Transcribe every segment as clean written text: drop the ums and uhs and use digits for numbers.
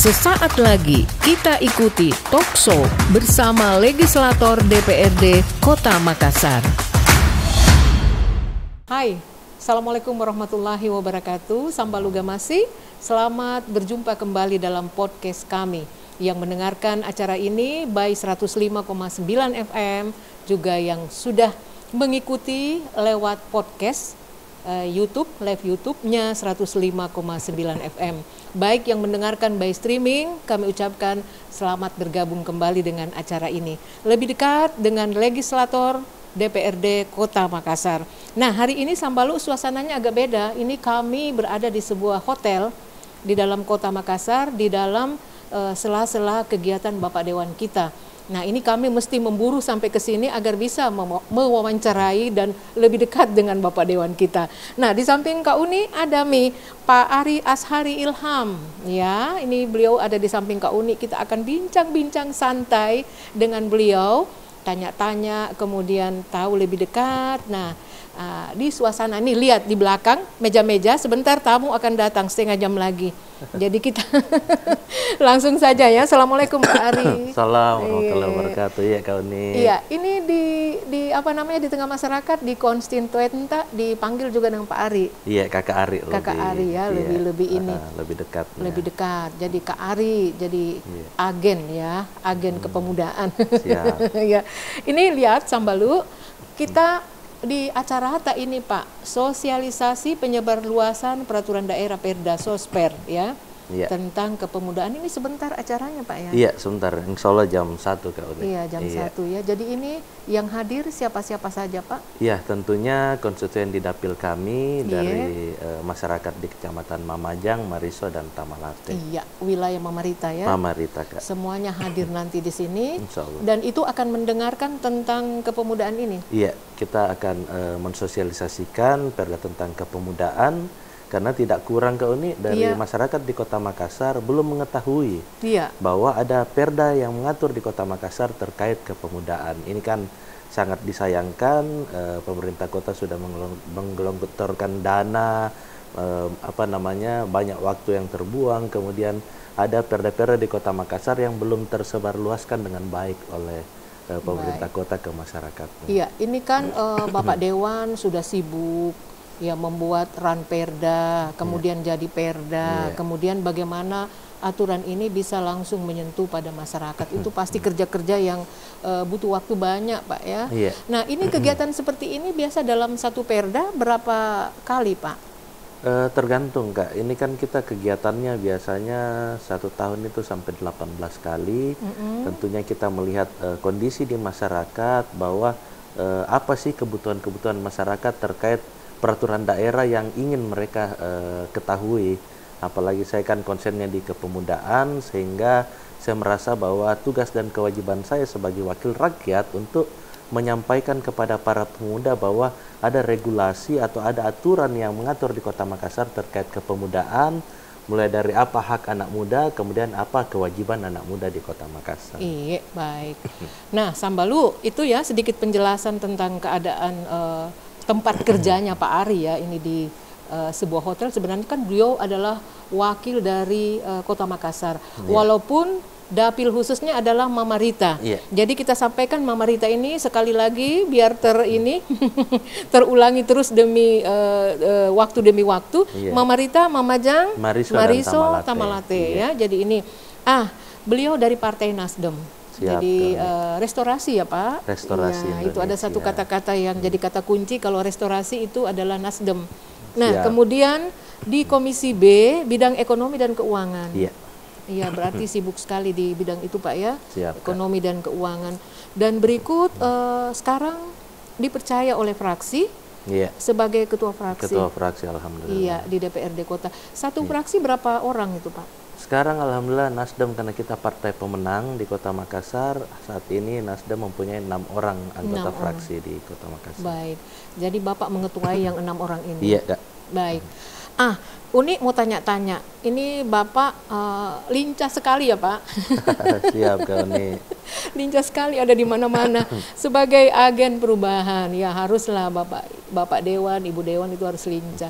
Sesaat lagi kita ikuti talkshow bersama legislator DPRD Kota Makassar. Hai, Assalamualaikum warahmatullahi wabarakatuh. Sambaluga masih. Selamat berjumpa kembali dalam podcast kami. Yang mendengarkan acara ini by 105,9 FM, juga yang sudah mengikuti lewat podcast YouTube, live YouTube-nya 105,9 FM. Baik yang mendengarkan by streaming, kami ucapkan selamat bergabung kembali dengan acara ini. Lebih dekat dengan legislator DPRD Kota Makassar. Nah, hari ini Sambalu suasananya agak beda. Ini kami berada di sebuah hotel di dalam Kota Makassar, di dalam sela-sela kegiatan Bapak Dewan kita. Nah, ini kami mesti memburu sampai ke sini agar bisa mewawancarai dan lebih dekat dengan Bapak Dewan kita. Nah, di samping Kak Uni ada Pak Ari Ashari Ilham. Ya, ini beliau ada di samping Kak Uni. Kita akan bincang-bincang santai dengan beliau, tanya-tanya, kemudian tahu lebih dekat. Nah, di suasana ini lihat di belakang meja-meja, sebentar tamu akan datang setengah jam lagi. Jadi kita langsung saja ya. Assalamualaikum Pak Ari. Assalamualaikum warahmatullahi wabarakatuh. Iya Kak Uni. Iya, ini di apa namanya, di tengah masyarakat, di konstituenta dipanggil juga dengan Pak Ari. Iya, Kakak Ari. Kakak Ari ya, iya, lebih ini. Lebih dekat. Lebih dekat. Jadi Kak Ari jadi agen ya, agen kepemudaan. Siap. Ya. Ini lihat Sambalu, kita di acara HATA ini Pak, sosialisasi penyebarluasan peraturan daerah Perda Sosper ya, tentang kepemudaan. Ini sebentar acaranya Pak ya? Iya, sebentar, insya Allah jam 1 Kak Uni. Iya, jam 1 ya. Jadi ini yang hadir siapa-siapa saja Pak? Iya, tentunya konstituen di dapil kami dari masyarakat di Kecamatan Mamajang, Mariso, dan Tamalate. Iya, wilayah Mamarita ya? Mamarita Kak. Semuanya hadir nanti di sini. Insya Allah. Dan itu akan mendengarkan tentang kepemudaan ini? Iya, kita akan mensosialisasikan perda tentang kepemudaan, karena tidak kurang Kak Uni dari masyarakat di Kota Makassar belum mengetahui bahwa ada perda yang mengatur di Kota Makassar terkait kepemudaan. Ini kan sangat disayangkan, pemerintah kota sudah menggelontorkan dana, banyak waktu yang terbuang, kemudian ada perda-perda di Kota Makassar yang belum tersebarluaskan dengan baik oleh pemerintah kota ke masyarakat. Iya, ini kan Bapak Dewan sudah sibuk ya membuat ranperda, kemudian jadi perda, kemudian bagaimana aturan ini bisa langsung menyentuh pada masyarakat. Itu pasti kerja-kerja yang butuh waktu banyak Pak ya. Nah, ini kegiatan seperti ini biasa dalam satu perda berapa kali Pak? Tergantung Kak, ini kan kita kegiatannya biasanya 1 tahun itu sampai 18 kali. Tentunya kita melihat kondisi di masyarakat, bahwa apa sih kebutuhan-kebutuhan masyarakat terkait peraturan daerah yang ingin mereka ketahui. Apalagi saya kan konsennya di kepemudaan, sehingga saya merasa bahwa tugas dan kewajiban saya sebagai wakil rakyat untuk menyampaikan kepada para pemuda bahwa ada regulasi atau ada aturan yang mengatur di Kota Makassar terkait kepemudaan, mulai dari apa hak anak muda, kemudian apa kewajiban anak muda di Kota Makassar. Iya, baik. Nah, Sambalu, itu ya sedikit penjelasan tentang keadaan tempat kerjanya Pak Ari ya, ini di sebuah hotel. Sebenarnya kan beliau adalah wakil dari Kota Makassar, walaupun dapil khususnya adalah Mamarita. Jadi kita sampaikan Mamarita ini sekali lagi biar terulangi terus demi waktu demi waktu. Mamarita, Mamajang, Mariso, Tamalate ya. Jadi ini beliau dari Partai Nasdem. Siap, jadi restorasi ya Pak. Restorasi ya, itu ada satu kata-kata yang jadi kata kunci kalau restorasi itu adalah Nasdem. Nah, kemudian di Komisi B bidang ekonomi dan keuangan. Iya, berarti sibuk sekali di bidang itu Pak ya. Ekonomi dan keuangan. Dan berikut sekarang dipercaya oleh fraksi sebagai ketua fraksi. Ketua fraksi, alhamdulillah. Iya, di DPRD Kota. Satu fraksi berapa orang itu Pak? Sekarang alhamdulillah Nasdem, karena kita partai pemenang di Kota Makassar, saat ini Nasdem mempunyai 6 orang anggota fraksi di Kota Makassar. Baik, jadi Bapak mengetuai yang 6 orang ini? Iya Kak. Baik. Uni mau tanya-tanya, ini Bapak lincah sekali ya Pak? Siap Kak Uni. Lincah sekali, ada di mana-mana. Sebagai agen perubahan, ya haruslah Bapak Dewan, Ibu Dewan itu harus lincah.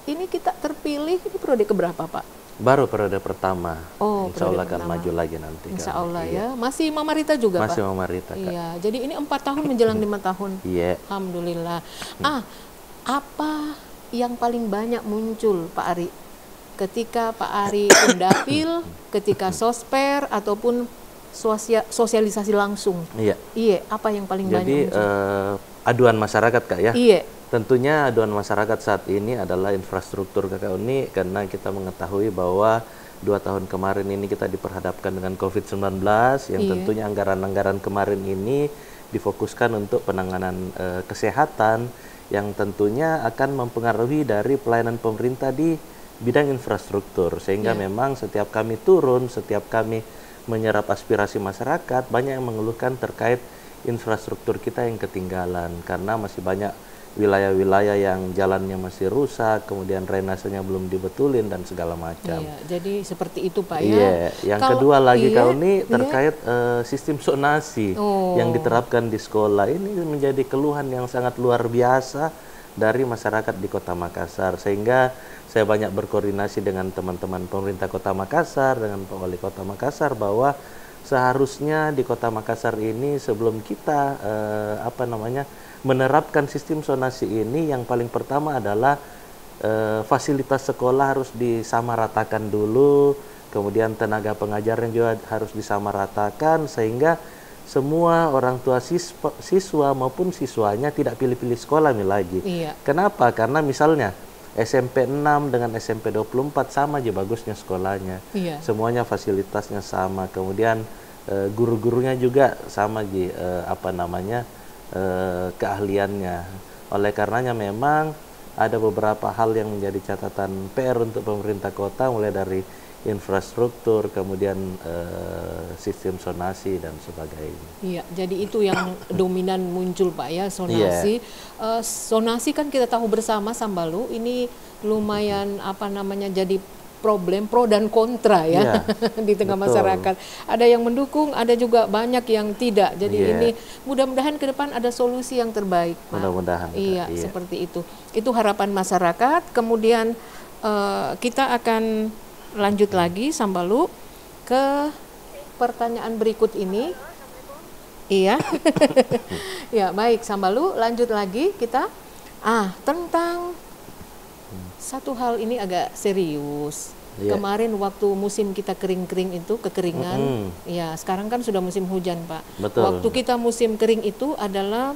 Ini kita terpilih, ini periode keberapa Pak? Baru periode pertama. Oh, Insya Allah periode akan pertama. maju lagi nanti. Insya Kak. Allah Iya. ya. Masih Mama Rita juga, Masih Pak? Mama Rita, Kak. Iya, jadi ini 4 tahun menjelang 5 tahun. Iya. Alhamdulillah. Apa yang paling banyak muncul, Pak Ari? Ketika Pak Ari Undapil, ketika sosper, ataupun sosialisasi langsung? Iya. Iya, apa yang paling banyak Jadi muncul? aduan masyarakat, Kak, ya. Iya. Tentunya aduan masyarakat saat ini adalah infrastruktur, Kakak Uni, karena kita mengetahui bahwa 2 tahun kemarin ini kita diperhadapkan dengan COVID-19 yang Iya. tentunya anggaran-anggaran kemarin ini difokuskan untuk penanganan kesehatan yang tentunya akan mempengaruhi dari pelayanan pemerintah di bidang infrastruktur, sehingga Iya. memang setiap kami turun, setiap kami menyerap aspirasi masyarakat, banyak yang mengeluhkan terkait infrastruktur kita yang ketinggalan karena masih banyak wilayah-wilayah yang jalannya masih rusak, kemudian drainasenya belum dibetulin dan segala macam. Iya, jadi seperti itu, Pak, ya. Iya, yang kedua lagi Kak Uni terkait sistem zonasi yang diterapkan di sekolah ini menjadi keluhan yang sangat luar biasa dari masyarakat di Kota Makassar, sehingga saya banyak berkoordinasi dengan teman-teman pemerintah Kota Makassar, dengan Pak Wali Kota Makassar, bahwa seharusnya di Kota Makassar ini sebelum kita menerapkan sistem zonasi ini, yang paling pertama adalah fasilitas sekolah harus disamaratakan dulu, kemudian tenaga pengajarnya juga harus disamaratakan, sehingga semua orang tua siswa maupun siswanya tidak pilih-pilih sekolah lagi. Iya. Kenapa? Karena misalnya SMP 6 dengan SMP 24 sama aja bagusnya sekolahnya. Iya. Semuanya fasilitasnya sama. Kemudian guru-gurunya juga sama keahliannya. Oleh karenanya memang ada beberapa hal yang menjadi catatan PR untuk pemerintah kota, mulai dari infrastruktur, kemudian sistem zonasi dan sebagainya. Iya, jadi itu yang dominan muncul, Pak, ya, zonasi. Zonasi kan kita tahu bersama, Sambalu, ini lumayan jadi problem pro dan kontra ya, di tengah masyarakat. Ada yang mendukung, ada juga banyak yang tidak. Jadi ini mudah-mudahan ke depan ada solusi yang terbaik, Pak. Mudah-mudahan. Iya, seperti itu. Itu harapan masyarakat. Kemudian kita akan lanjut lagi, Sambalu, ke pertanyaan berikut ini. Iya. Ya, baik, Sambalu, lanjut lagi kita. Tentang satu hal ini agak serius. Kemarin waktu musim kita kering-kering itu, kekeringan, ya sekarang kan sudah musim hujan, Pak. Betul. Waktu kita musim kering itu adalah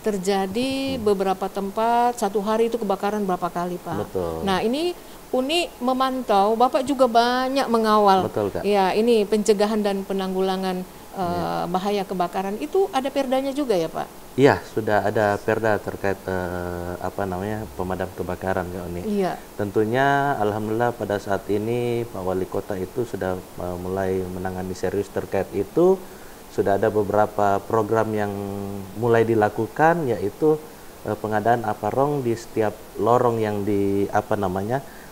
terjadi beberapa tempat, satu hari itu kebakaran berapa kali, Pak. Betul. Nah, ini Uni memantau, Bapak juga banyak mengawal. Betul, Kak. Ya, ini pencegahan dan penanggulangan bahaya kebakaran itu ada perdanya juga ya, Pak? Iya, sudah ada perda terkait pemadam kebakaran, Kak Uni. Iya. Tentunya alhamdulillah pada saat ini Pak Wali Kota itu sudah mulai menangani serius terkait itu. Sudah ada beberapa program yang mulai dilakukan, yaitu pengadaan aparong di setiap lorong yang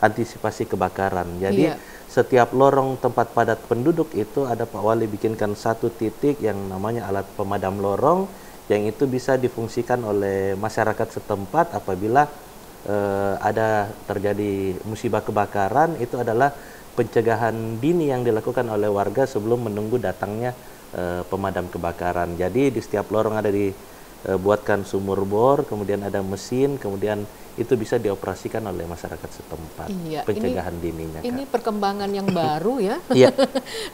antisipasi kebakaran. Jadi setiap lorong tempat padat penduduk itu ada Pak Wali bikinkan satu titik yang namanya alat pemadam lorong, yang itu bisa difungsikan oleh masyarakat setempat apabila ada terjadi musibah kebakaran. Itu adalah pencegahan dini yang dilakukan oleh warga sebelum menunggu datangnya pemadam kebakaran. Jadi di setiap lorong ada dibuatkan sumur bor, kemudian ada mesin, kemudian itu bisa dioperasikan oleh masyarakat setempat. Iya, pencegahan dininya, Kak. Ini perkembangan yang baru ya. Iya.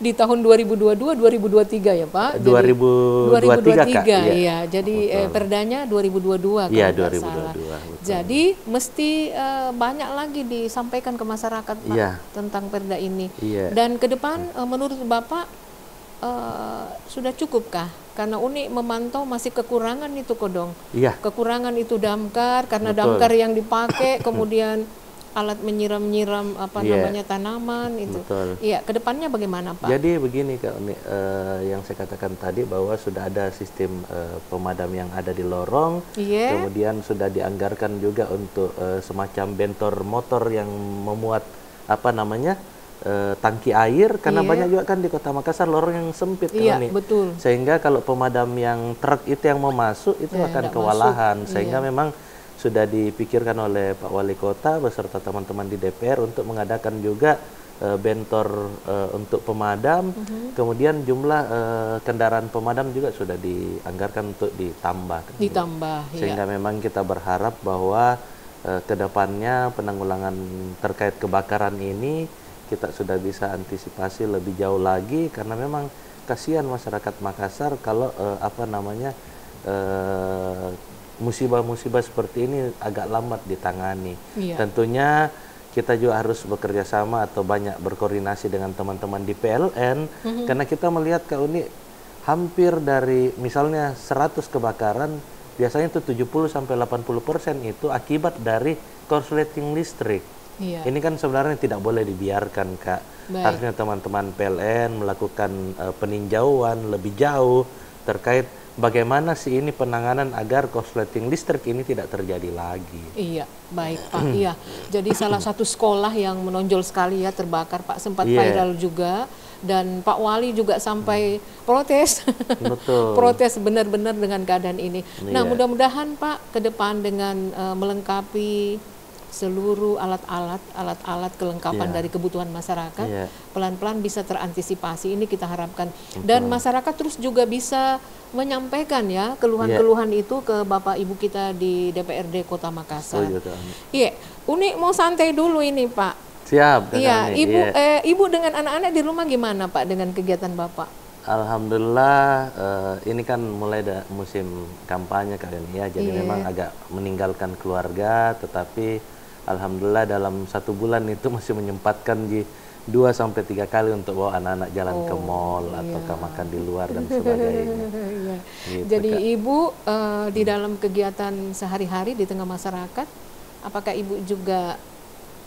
Di tahun 2022-2023 ya, Pak. 2023, Kak. Iya. Jadi perdanya 2022 Iya, kalau tidak 2022. salah. Betul. Jadi mesti banyak lagi disampaikan ke masyarakat, Pak, tentang perda ini. Iya. Dan ke depan menurut Bapak sudah cukupkah? Karena Uni memantau masih kekurangan itu kodong. Iya. Kekurangan itu damkar, karena Betul. damkar yang dipakai, kemudian alat menyiram-nyiram tanaman itu. Betul. Iya, kedepannya bagaimana, Pak? Jadi begini, Kak Uni, yang saya katakan tadi bahwa sudah ada sistem pemadam yang ada di lorong, kemudian sudah dianggarkan juga untuk semacam bentor motor yang memuat tangki air, karena banyak juga kan di Kota Makassar lorong yang sempit, kan, betul. sehingga kalau pemadam yang truk itu yang mau masuk itu akan kewalahan, sehingga memang sudah dipikirkan oleh Pak Wali Kota beserta teman-teman di DPR untuk mengadakan juga bentor untuk pemadam, kemudian jumlah kendaraan pemadam juga sudah dianggarkan untuk ditambah. Sehingga memang kita berharap bahwa kedepannya penanggulangan terkait kebakaran ini kita sudah bisa antisipasi lebih jauh lagi, karena memang kasihan masyarakat Makassar kalau musibah-musibah seperti ini agak lambat ditangani. Tentunya kita juga harus bekerja sama atau banyak berkoordinasi dengan teman-teman di PLN, karena kita melihat Kak Uni hampir dari misalnya 100 kebakaran, biasanya itu 70-80% itu akibat dari korsleting listrik. Ini kan sebenarnya tidak boleh dibiarkan, Kak. Harusnya teman-teman PLN melakukan peninjauan lebih jauh terkait bagaimana sih ini penanganan agar korsleting listrik ini tidak terjadi lagi. Iya, baik Pak. Iya, jadi salah satu sekolah yang menonjol sekali ya terbakar, Pak, sempat viral juga, dan Pak Wali juga sampai protes. Betul. Protes benar-benar dengan keadaan ini. Nah, mudah-mudahan Pak ke depan dengan melengkapi seluruh alat-alat kelengkapan dari kebutuhan masyarakat pelan-pelan bisa terantisipasi, ini kita harapkan. Dan masyarakat terus juga bisa menyampaikan ya keluhan-keluhan itu ke Bapak Ibu kita di DPRD Kota Makassar. Iya, Uni mau santai dulu ini Pak. Siap. Iya, Ibu dengan anak-anak di rumah gimana Pak dengan kegiatan Bapak? Alhamdulillah, ini kan mulai musim kampanye kali ini ya, jadi memang agak meninggalkan keluarga, tetapi alhamdulillah dalam 1 bulan itu masih menyempatkan 2-3 kali untuk bawa anak-anak jalan ke mall atau ke makan di luar dan sebagainya. Gitu, jadi Kak. Ibu di dalam kegiatan sehari-hari di tengah masyarakat, apakah Ibu juga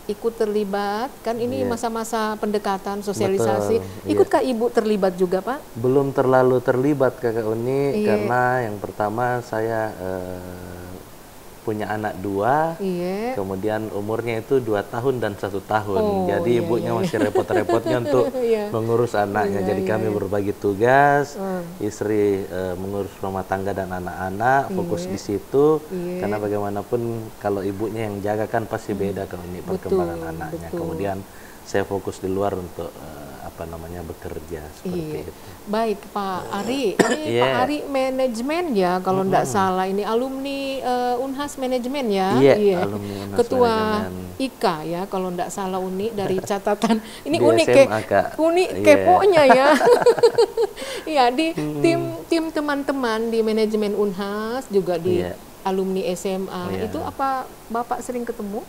ikut terlibat? Kan ini masa-masa pendekatan, sosialisasi. Ikutkah Ibu terlibat juga, Pak? Belum terlalu terlibat, Kakak Uni, karena yang pertama saya punya anak 2, kemudian umurnya itu 2 tahun dan 1 tahun. Jadi ibunya masih repot-repotnya untuk mengurus anaknya. Jadi kami berbagi tugas, istri mengurus rumah tangga dan anak-anak, fokus di situ. Karena bagaimanapun kalau ibunya yang jaga kan pasti beda kalau ini perkembangan anaknya. Kemudian saya fokus di luar untuk bekerja seperti itu. Baik Pak Ari, ini Pak Ari manajemen ya kalau tidak salah, ini alumni Unhas manajemen ya, alumni Unhas Ketua manajemen. IKA ya kalau tidak salah Uni dari catatan ini di unik unik keponya ya. Iya, di tim teman-teman di manajemen Unhas juga di alumni SMA itu apa Bapak sering ketemu?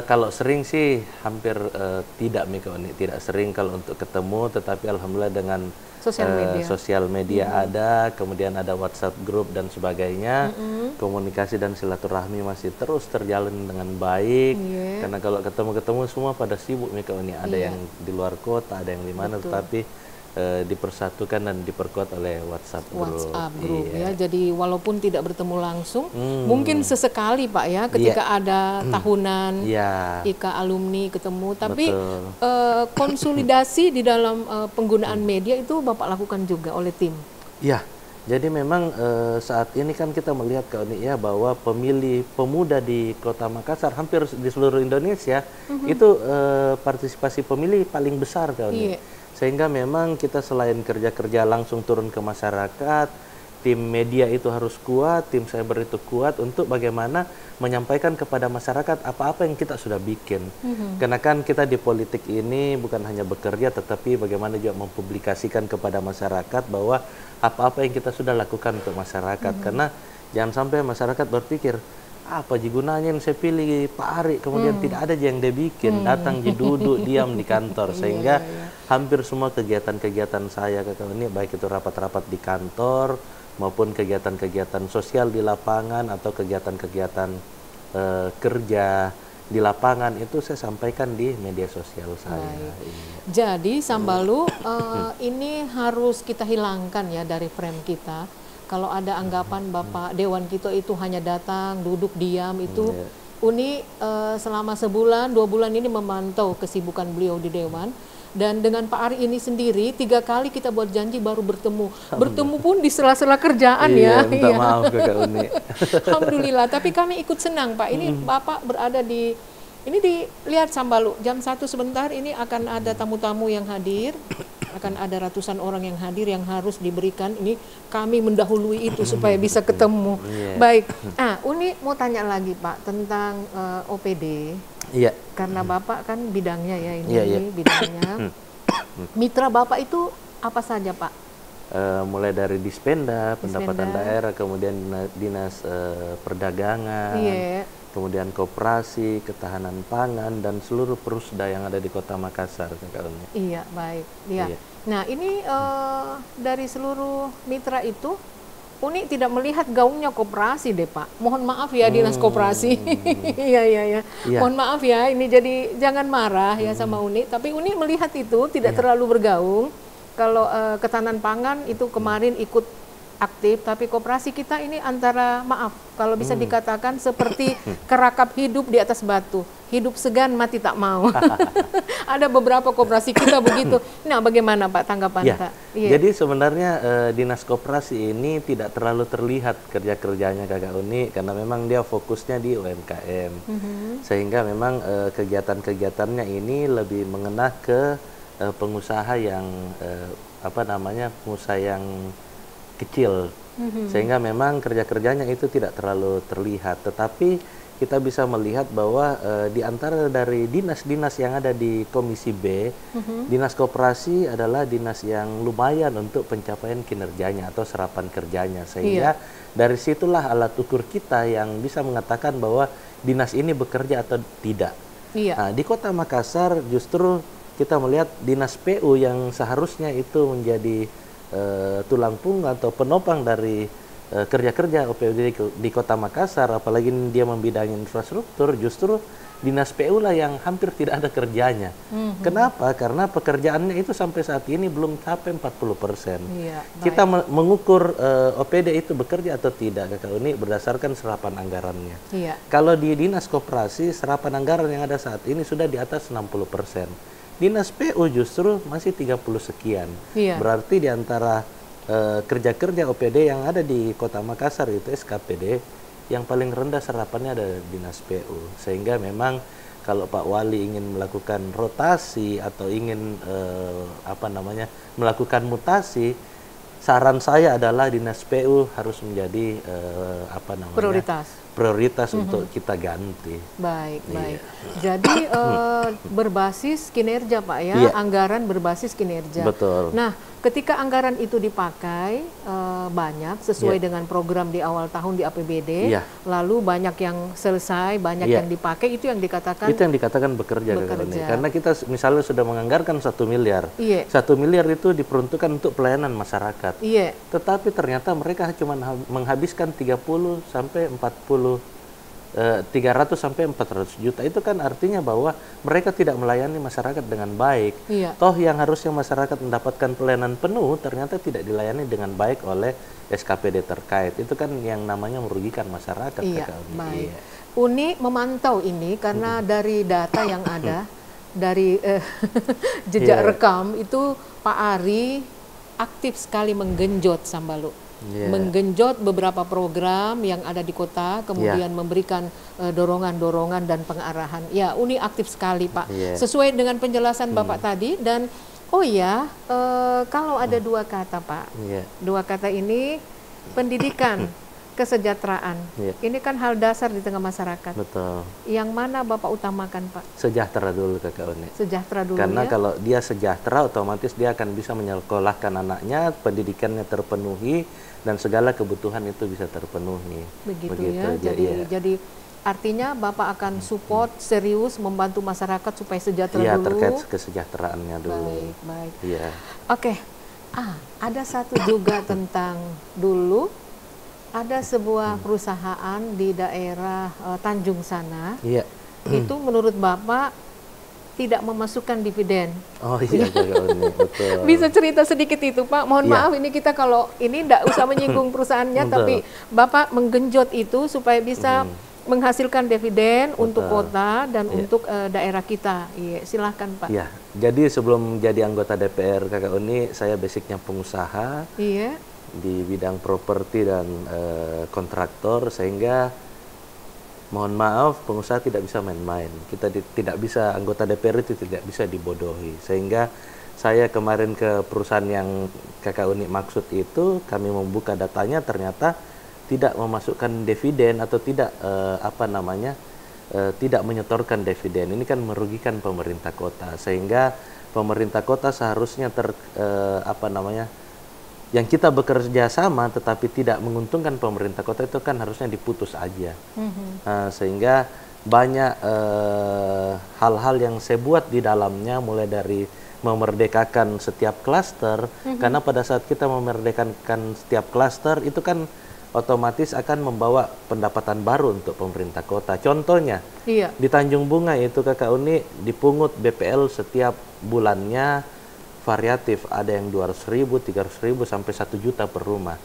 Kalau sering sih hampir tidak, tidak sering kalau untuk ketemu, tetapi alhamdulillah dengan sosial media ada, kemudian ada WhatsApp grup dan sebagainya, komunikasi dan silaturahmi masih terus terjalin dengan baik. Karena kalau ketemu-ketemu semua pada sibuk ada yang di luar kota, ada yang di mana, tetapi dipersatukan dan diperkuat oleh WhatsApp group ya. Jadi walaupun tidak bertemu langsung, mungkin sesekali Pak ya ketika ada tahunan IKA alumni ketemu, tapi konsolidasi di dalam penggunaan media itu Bapak lakukan juga oleh tim. Ya, jadi memang saat ini kan kita melihat Kak Uni ya bahwa pemilih pemuda di Kota Makassar hampir di seluruh Indonesia itu partisipasi pemilih paling besar Kak Uni. Sehingga memang kita selain kerja-kerja langsung turun ke masyarakat, tim media itu harus kuat, tim cyber itu kuat untuk bagaimana menyampaikan kepada masyarakat apa-apa yang kita sudah bikin. Karena kan kita di politik ini bukan hanya bekerja, tetapi bagaimana juga mempublikasikan kepada masyarakat bahwa apa-apa yang kita sudah lakukan untuk masyarakat. Karena jangan sampai masyarakat berpikir, apa gunanya yang saya pilih Pak Ari, kemudian tidak ada yang dia bikin, datang duduk diam di kantor. Sehingga hampir semua kegiatan-kegiatan saya Kakak ini, baik itu rapat-rapat di kantor maupun kegiatan-kegiatan sosial di lapangan atau kegiatan-kegiatan kerja di lapangan, itu saya sampaikan di media sosial saya. Jadi Sambalu ini harus kita hilangkan ya dari frame kita. Kalau ada anggapan Bapak Dewan kita itu hanya datang, duduk, diam, itu Uni selama sebulan, 2 bulan ini memantau kesibukan beliau di Dewan. Dan dengan Pak Ari ini sendiri 3 kali kita buat janji baru bertemu. Bertemu pun di sela-sela kerjaan ya. Minta maaf Kakak Uni. Alhamdulillah, tapi kami ikut senang Pak. Ini Bapak berada di Ini dilihat Sambalu, jam 1 sebentar ini akan ada tamu-tamu yang hadir, akan ada ratusan orang yang hadir yang harus diberikan. Ini kami mendahului itu supaya bisa ketemu. Baik, Uni mau tanya lagi Pak tentang OPD. Iya. Karena Bapak kan bidangnya ya ini bidangnya. Mitra Bapak itu apa saja Pak? Mulai dari Dispenda, pendapatan daerah, kemudian dinas perdagangan, kemudian koperasi, ketahanan pangan, dan seluruh perusda yang ada di Kota Makassar. Iya, baik. Iya. Nah, ini dari seluruh mitra itu, Uni tidak melihat gaungnya koperasi deh Pak. Mohon maaf ya dinas koperasi. Iya. Mohon maaf ya, ini jadi jangan marah ya sama Uni. Tapi Uni melihat itu tidak terlalu bergaung. Kalau ketahanan pangan itu kemarin ikut aktif, tapi koperasi kita ini antara, maaf, kalau bisa dikatakan seperti kerakap hidup di atas batu. Hidup segan, mati tak mau. Ada beberapa koperasi kita begitu. Nah, bagaimana Pak tanggapan Pak? Jadi sebenarnya dinas koperasi ini tidak terlalu terlihat kerja-kerjanya Kakak Uni, karena memang dia fokusnya di UMKM. Sehingga memang kegiatan-kegiatannya ini lebih mengena ke pengusaha yang, pengusaha yang kecil, sehingga memang kerja-kerjanya itu tidak terlalu terlihat. Tetapi kita bisa melihat bahwa di antara dari dinas-dinas yang ada di Komisi B, dinas koperasi adalah dinas yang lumayan untuk pencapaian kinerjanya atau serapan kerjanya, sehingga dari situlah alat ukur kita yang bisa mengatakan bahwa dinas ini bekerja atau tidak. Nah, di Kota Makassar justru kita melihat dinas PU yang seharusnya itu menjadi tulang punggung atau penopang dari kerja-kerja OPD di Kota Makassar, apalagi dia membidangi infrastruktur, justru dinas PU lah yang hampir tidak ada kerjanya. Kenapa? Karena pekerjaannya itu sampai saat ini belum sampai 40%. Kita mengukur OPD itu bekerja atau tidak, Kakak Uni, berdasarkan serapan anggarannya. Kalau di dinas koperasi, serapan anggaran yang ada saat ini sudah di atas 60%. Dinas PU justru masih 30 sekian. Berarti di antara kerja-kerja OPD yang ada di Kota Makassar itu SKPD, yang paling rendah serapannya ada Dinas PU. Sehingga memang kalau Pak Wali ingin melakukan rotasi atau ingin melakukan mutasi, saran saya adalah Dinas PU harus menjadi prioritas untuk kita ganti. Baik. Jadi berbasis kinerja Pak ya, anggaran berbasis kinerja. Betul. Nah, ketika anggaran itu dipakai banyak sesuai dengan program di awal tahun di APBD, lalu banyak yang selesai, banyak yang dipakai, itu yang dikatakan bekerja. Karena kita misalnya sudah menganggarkan 1 miliar. 1 miliar itu diperuntukkan untuk pelayanan masyarakat. Tetapi ternyata mereka cuma menghabiskan 300 sampai 400 juta. Itu kan artinya bahwa mereka tidak melayani masyarakat dengan baik. Toh yang harusnya masyarakat mendapatkan pelayanan penuh ternyata tidak dilayani dengan baik oleh SKPD terkait. Itu kan yang namanya merugikan masyarakat. Baik. Uni memantau ini karena dari data yang ada, dari jejak rekam itu Pak Ari aktif sekali menggenjot Sambalu. Menggenjot beberapa program yang ada di kota, kemudian memberikan dorongan-dorongan dan pengarahan. Ya, Uni aktif sekali Pak, sesuai dengan penjelasan Bapak tadi. Dan kalau ada dua kata Pak, dua kata ini, pendidikan, kesejahteraan, ini kan hal dasar di tengah masyarakat. Betul. Yang mana Bapak utamakan Pak? Sejahtera dulu Kakak Uni. Sejahtera dulu. Karena kalau dia sejahtera, otomatis dia akan bisa menyekolahkan anaknya, pendidikannya terpenuhi, dan segala kebutuhan itu bisa terpenuhi. Begitu ya. Jadi artinya Bapak akan support serius membantu masyarakat supaya sejahtera dulu. Terkait kesejahteraannya dulu. Baik. Oke. Ada satu juga tentang dulu ada sebuah perusahaan di daerah Tanjung sana. Itu menurut Bapak tidak memasukkan dividen. Betul. Bisa cerita sedikit itu Pak? Mohon maaf ini kita kalau ini tidak usah menyinggung perusahaannya, tapi Bapak menggenjot itu supaya bisa menghasilkan dividen untuk kota dan untuk daerah kita. Silahkan Pak. Jadi sebelum jadi anggota DPR Kakak Uni, saya basicnya pengusaha di bidang properti dan kontraktor, sehingga mohon maaf, pengusaha tidak bisa main-main. Kita tidak bisa, anggota DPR itu tidak bisa dibodohi. Sehingga saya kemarin ke perusahaan yang Kakak Uni maksud itu, kami membuka datanya, ternyata tidak memasukkan dividen atau tidak tidak menyetorkan dividen. Ini kan merugikan pemerintah kota, sehingga pemerintah kota seharusnya yang kita bekerja sama tetapi tidak menguntungkan pemerintah kota itu kan harusnya diputus aja. Sehingga banyak hal-hal yang saya buat di dalamnya, mulai dari memerdekakan setiap klaster, karena pada saat kita memerdekakan setiap klaster itu kan otomatis akan membawa pendapatan baru untuk pemerintah kota. Contohnya, di Tanjung Bunga itu Kakak Uni dipungut BPL setiap bulannya variatif, ada yang 200.000, 300.000 sampai 1 juta per rumah.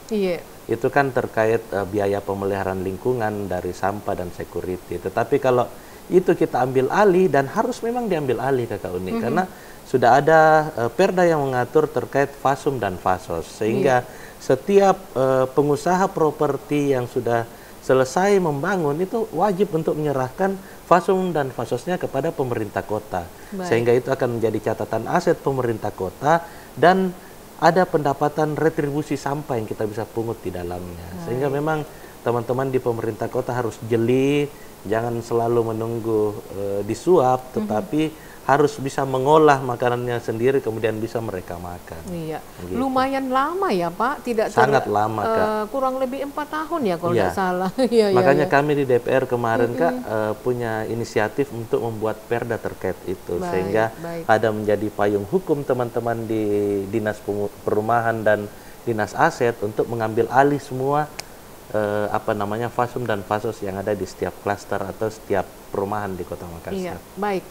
Itu kan terkait biaya pemeliharaan lingkungan dari sampah dan security. Tetapi kalau itu kita ambil alih, dan harus memang diambil alih Kakak Uni, karena sudah ada perda yang mengatur terkait fasum dan fasos, sehingga setiap pengusaha properti yang sudah selesai membangun itu wajib untuk menyerahkan fasum dan fasosnya kepada pemerintah kota. Sehingga itu akan menjadi catatan aset pemerintah kota, dan ada pendapatan retribusi sampah yang kita bisa pungut di dalamnya. Sehingga memang teman-teman di pemerintah kota harus jeli, jangan selalu menunggu disuap, tetapi harus bisa mengolah makanannya sendiri, kemudian bisa mereka makan. Gitu. Lumayan lama ya Pak, sangat lama Kak. Kurang lebih 4 tahun ya kalau tidak salah. Makanya kami di DPR kemarin Kak punya inisiatif untuk membuat perda terkait itu, sehingga ada menjadi payung hukum teman-teman di Dinas Perumahan dan Dinas Aset untuk mengambil alih semua fasum dan fasos yang ada di setiap klaster atau setiap perumahan di Kota Makassar. Baik.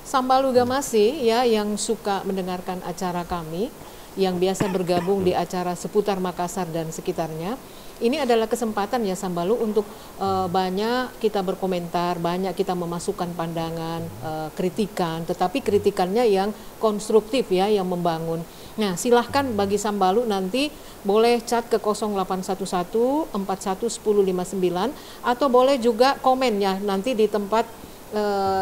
Sambaluga Masih ya, yang suka mendengarkan acara kami, yang biasa bergabung di acara seputar Makassar dan sekitarnya, ini adalah kesempatan ya Sambalu untuk banyak kita berkomentar, banyak kita memasukkan pandangan, kritikan, tetapi kritikannya yang konstruktif ya, yang membangun. Nah, silahkan bagi Sambalu nanti boleh chat ke 0811 41 1059, atau boleh juga komen ya nanti di tempat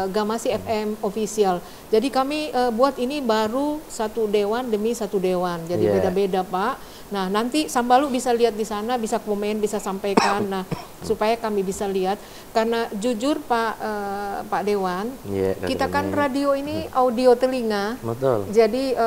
Gamasi FM Official. Jadi kami buat ini baru satu dewan demi satu dewan, jadi beda-beda Pak. Nah, nanti Sambalu bisa lihat di sana, bisa komen, bisa sampaikan. Nah, supaya kami bisa lihat, karena jujur Pak Dewan, kita kan radio ini audio telinga. Betul. Jadi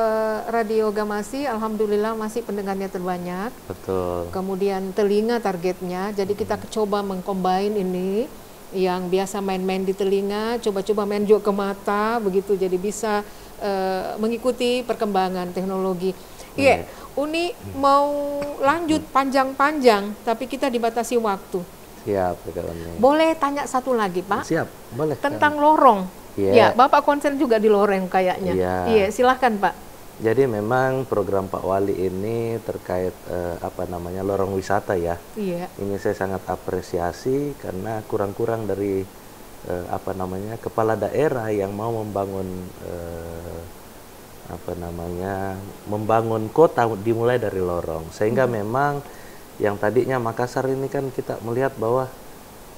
Radio Gamasi alhamdulillah masih pendengarnya terbanyak. Betul. Kemudian telinga targetnya. Jadi kita coba mengcombine ini, yang biasa main-main di telinga, coba-coba main juga ke mata, begitu, jadi bisa mengikuti perkembangan teknologi. Uni mau lanjut panjang-panjang, tapi kita dibatasi waktu. Siap, boleh tanya satu lagi Pak? Siap, boleh. Tentang lorong. Ya, Bapak konsen juga di lorong kayaknya. Silahkan Pak. Jadi memang program Pak Wali ini terkait lorong wisata ya. Ini saya sangat apresiasi, karena kurang-kurang dari kepala daerah yang mau membangun membangun kota dimulai dari lorong. Sehingga memang yang tadinya Makassar ini kan kita melihat bahwa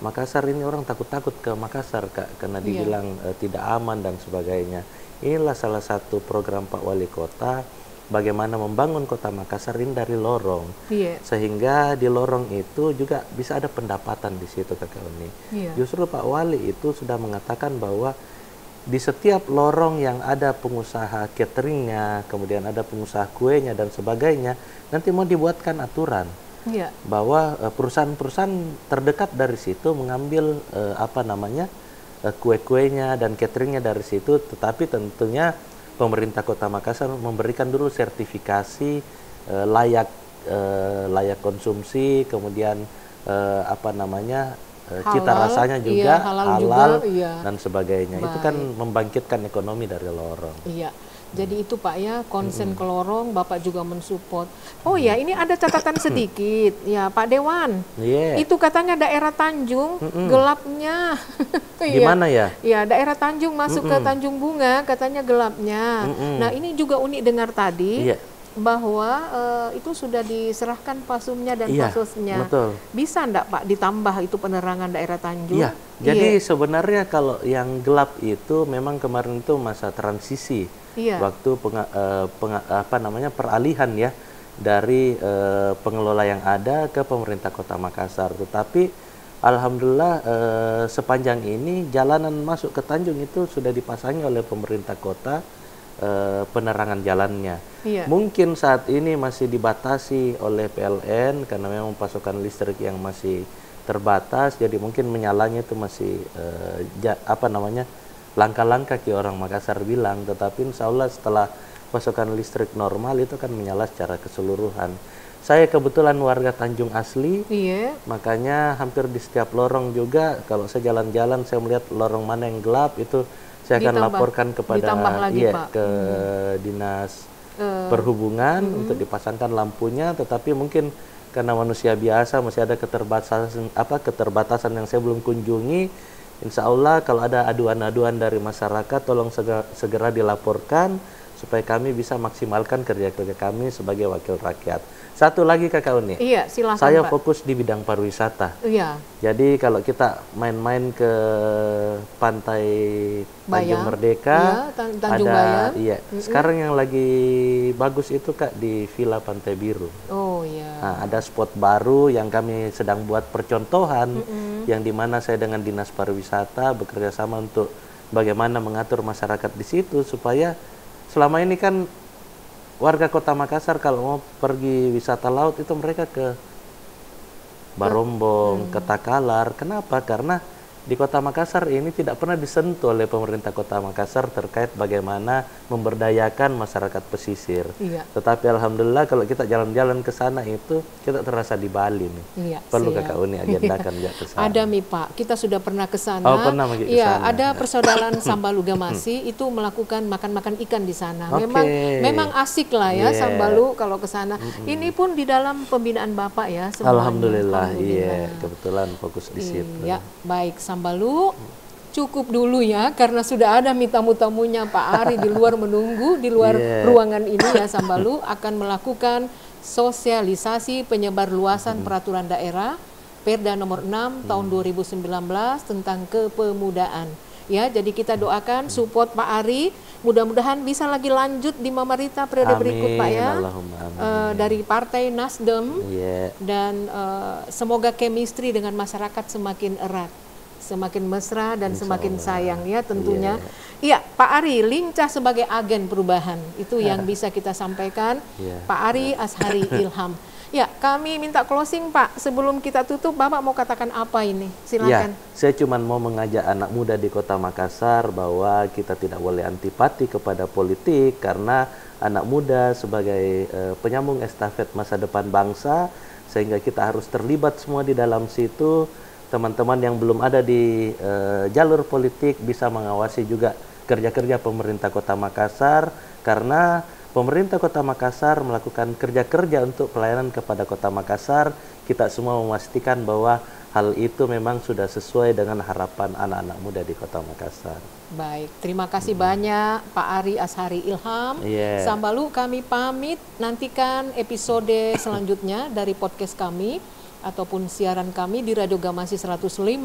Makassar ini orang takut-takut ke Makassar Kak, karena dibilang tidak aman dan sebagainya. Inilah salah satu program Pak Wali Kota, bagaimana membangun kota Makassar ini dari lorong, sehingga di lorong itu juga bisa ada pendapatan di situ Kakak Uni. Justru Pak Wali itu sudah mengatakan bahwa di setiap lorong yang ada pengusaha cateringnya, kemudian ada pengusaha kuenya dan sebagainya, nanti mau dibuatkan aturan bahwa perusahaan-perusahaan terdekat dari situ mengambil kue-kuenya dan cateringnya dari situ, tetapi tentunya pemerintah Kota Makassar memberikan dulu sertifikasi layak konsumsi, kemudian cita rasanya juga halal dan sebagainya. Itu kan membangkitkan ekonomi dari lorong. Jadi itu Pak ya, konsen ke lorong, Bapak juga mensupport. Oh ya, ini ada catatan sedikit ya Pak Dewan. Itu katanya daerah Tanjung gelapnya. Gimana ya? Ya, daerah Tanjung masuk ke Tanjung Bunga katanya gelapnya. Nah, ini juga Uni dengar tadi. bahwa itu sudah diserahkan pasumnya dan Iya, pasusnya. betul. Bisa enggak Pak ditambah itu penerangan daerah Tanjung? Iya, jadi sebenarnya kalau yang gelap itu memang kemarin itu masa transisi, waktu peralihan ya dari pengelola yang ada ke pemerintah Kota Makassar. Tetapi alhamdulillah sepanjang ini jalanan masuk ke Tanjung itu sudah dipasangi oleh pemerintah kota penerangan jalannya. Mungkin saat ini masih dibatasi oleh PLN karena memang pasokan listrik yang masih terbatas, jadi mungkin menyalanya itu masih langkah-langkah kayak orang Makassar bilang. Tetapi insya Allah setelah pasokan listrik normal itu kan menyala secara keseluruhan. Saya kebetulan warga Tanjung asli, makanya hampir di setiap lorong juga kalau saya jalan-jalan saya melihat lorong mana yang gelap itu saya akan laporkan kepada ke dinas perhubungan untuk dipasangkan lampunya. Tetapi mungkin karena manusia biasa masih ada keterbatasan yang saya belum kunjungi. Insya Allah kalau ada aduan-aduan dari masyarakat tolong segera dilaporkan supaya kami bisa maksimalkan kerja-kerja kami sebagai wakil rakyat. Satu lagi Kakak Uni, silakan, saya Pak. fokus di bidang pariwisata. Jadi kalau kita main-main ke pantai Tanjung Merdeka, Tanjung Bayam. Sekarang yang lagi bagus itu Kak di Villa Pantai Biru. Nah, ada spot baru yang kami sedang buat percontohan, yang dimana saya dengan dinas pariwisata bekerja sama untuk bagaimana mengatur masyarakat di situ supaya selama ini kan warga Kota Makassar kalau mau pergi wisata laut itu mereka ke Barombong, ke Takalar. Kenapa? Karena di Kota Makassar ini tidak pernah disentuh oleh pemerintah Kota Makassar terkait bagaimana memberdayakan masyarakat pesisir. Tetapi alhamdulillah kalau kita jalan-jalan ke sana itu kita terasa di Bali nih. Perlu Kakak Uni agendakan ya ke sana. Ada Mi Pak, kita sudah pernah ke sana. Pernah ke sana. Ada persaudaraan Sambalu Gamasi itu melakukan makan-makan ikan di sana. Memang asik lah ya Sambalu kalau ke sana. Ini pun di dalam pembinaan Bapak ya semuanya. Alhamdulillah. Kebetulan fokus di situ. Baik Sambalu, cukup dulu ya karena sudah ada tamu-tamunya Pak Ari di luar menunggu di luar ruangan ini ya. Sambalu akan melakukan sosialisasi penyebar luasan peraturan daerah Perda nomor 6 tahun 2019 tentang kepemudaan. Ya, jadi kita doakan support Pak Ari, mudah-mudahan bisa lagi lanjut di Mamarita periode berikut Pak ya. Dari Partai Nasdem dan semoga chemistry dengan masyarakat semakin erat, semakin mesra dan semakin sayang ya tentunya. Iya, Pak Ari lincah sebagai agen perubahan itu yang bisa kita sampaikan. Pak Ari Ashari Ilham. Ya, kami minta closing Pak. Sebelum kita tutup, Bapak mau katakan apa ini? Silakan. Saya cuma mau mengajak anak muda di Kota Makassar bahwa kita tidak boleh antipati kepada politik karena anak muda sebagai penyambung estafet masa depan bangsa, sehingga kita harus terlibat semua di dalam situ. Teman-teman yang belum ada di jalur politik bisa mengawasi juga kerja-kerja pemerintah Kota Makassar karena pemerintah Kota Makassar melakukan kerja-kerja untuk pelayanan kepada Kota Makassar. Kita semua memastikan bahwa hal itu memang sudah sesuai dengan harapan anak-anak muda di Kota Makassar. Baik, terima kasih banyak Pak Ari Ashari Ilham. Sambalu, kami pamit. Nantikan episode selanjutnya dari podcast kami ataupun siaran kami di Radio Gamasi 105,9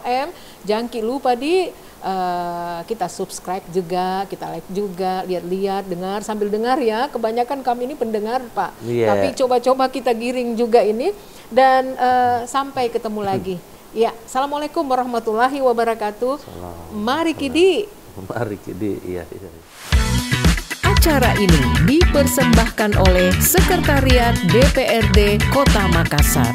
FM. Jangan lupa kita subscribe juga, kita like juga, lihat-lihat, dengar sambil dengar ya. Kebanyakan kami ini pendengar Pak, tapi coba-coba kita giring juga ini dan sampai ketemu lagi. Ya, assalamualaikum warahmatullahi wabarakatuh. Mari Kidi. Mari Kidi, Acara ini dipersembahkan oleh Sekretariat DPRD Kota Makassar.